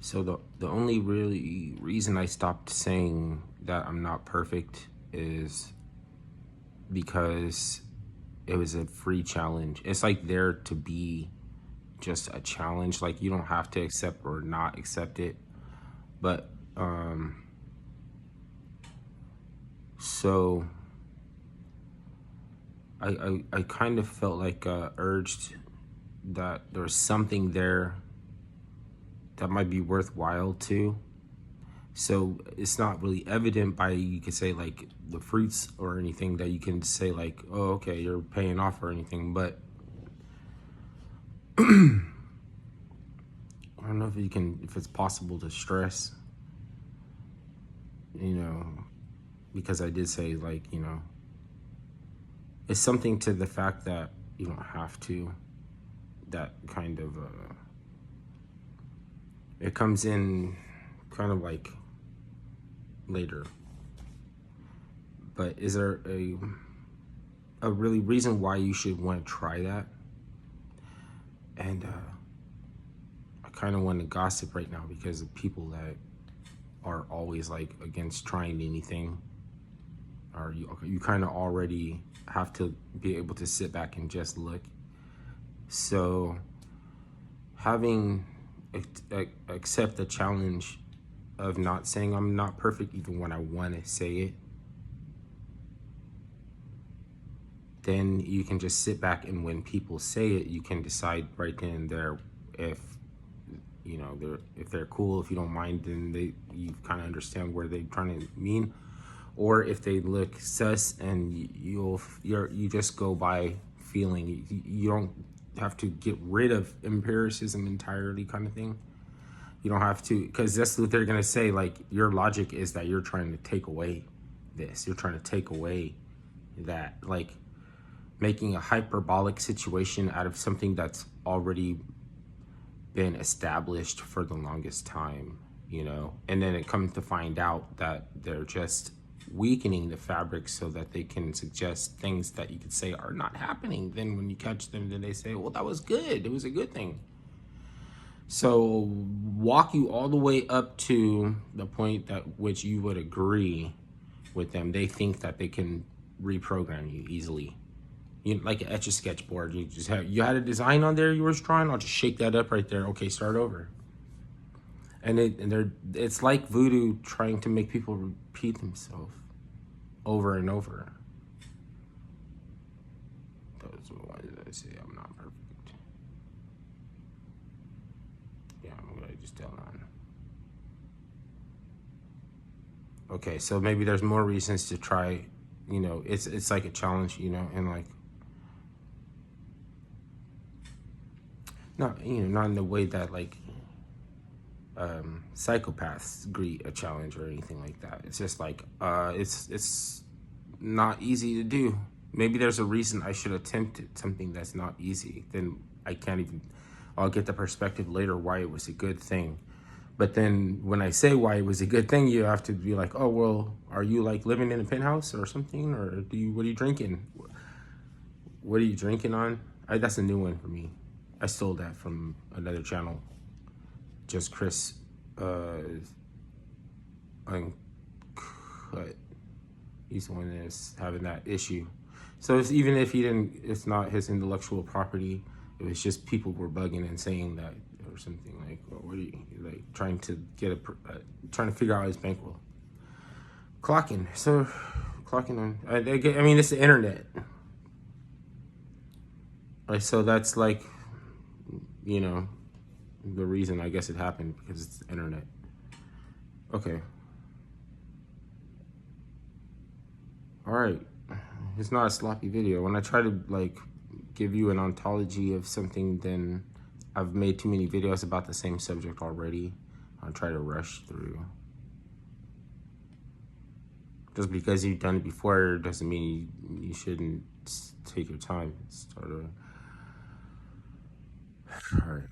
So the only really reason I stopped saying that I'm not perfect is because it was a free challenge. It's like there to be just a challenge. Like you don't have to accept or not accept it. But so I kind of felt like urged that there was something there that might be worthwhile too. So it's not really evident by, you could say, like the fruits or anything that you can say like, oh, okay, you're paying off or anything. But I don't know if it's possible to stress, because I did say, like, it's something to the fact that you don't have to, that kind of, it comes in kind of like later. But is there a really reason why you should want to try that? And I kind of want to gossip right now because of people that are always like against trying anything, or you kind of already have to be able to sit back and just look. So having accept the challenge of not saying I'm not perfect even when I want to say it, then you can just sit back, and when people say it, you can decide right then and there if they're cool. If you don't mind, then you kind of understand where they're trying to mean, or if they look sus, and you just go by feeling. You don't have to get rid of empiricism entirely, kind of thing. You don't have to, because that's what they're gonna say. Like, your logic is that you're trying to take away this. You're trying to take away that, like making a hyperbolic situation out of something that's already been established for the longest time, and then it comes to find out that they're just weakening the fabric so that they can suggest things that you could say are not happening. Then when you catch them, then they say, well, that was good. It was a good thing. So walk you all the way up to the point that which you would agree with them. They think that they can reprogram you easily. Like an Etch-a-Sketch board. You had a design on there you were drawing. I'll just shake that up right there. Okay, start over. And it's like Voodoo trying to make people repeat themselves over and over. Those are the ones that I say I'm not perfect. Yeah, I'm gonna just tell on. Okay, so maybe there's more reasons to try. It's like a challenge, and like, not in the way that like psychopaths greet a challenge or anything like that. It's just like it's not easy to do. Maybe there's a reason I should attempt it, something that's not easy. Then I'll get the perspective later why it was a good thing. But then when I say why it was a good thing, you have to be like, oh, well, are you like living in a penthouse or something? Or what are you drinking? What are you drinking on? That's a new one for me. I stole that from another channel. Just Chris Uncut. He's the one that's having that issue. So even if it's not his intellectual property, it was just people were bugging and saying that, or something like, well, what are you like trying to trying to figure out his bankroll. Clocking on. I mean, it's the internet. Like, so that's like, the reason I guess it happened, because it's the internet. Okay. All right. It's not a sloppy video. When I try to like give you an ontology of something, then I've made too many videos about the same subject already. I'll try to rush through. Just because you've done it before doesn't mean you shouldn't take your time. Start over. All right.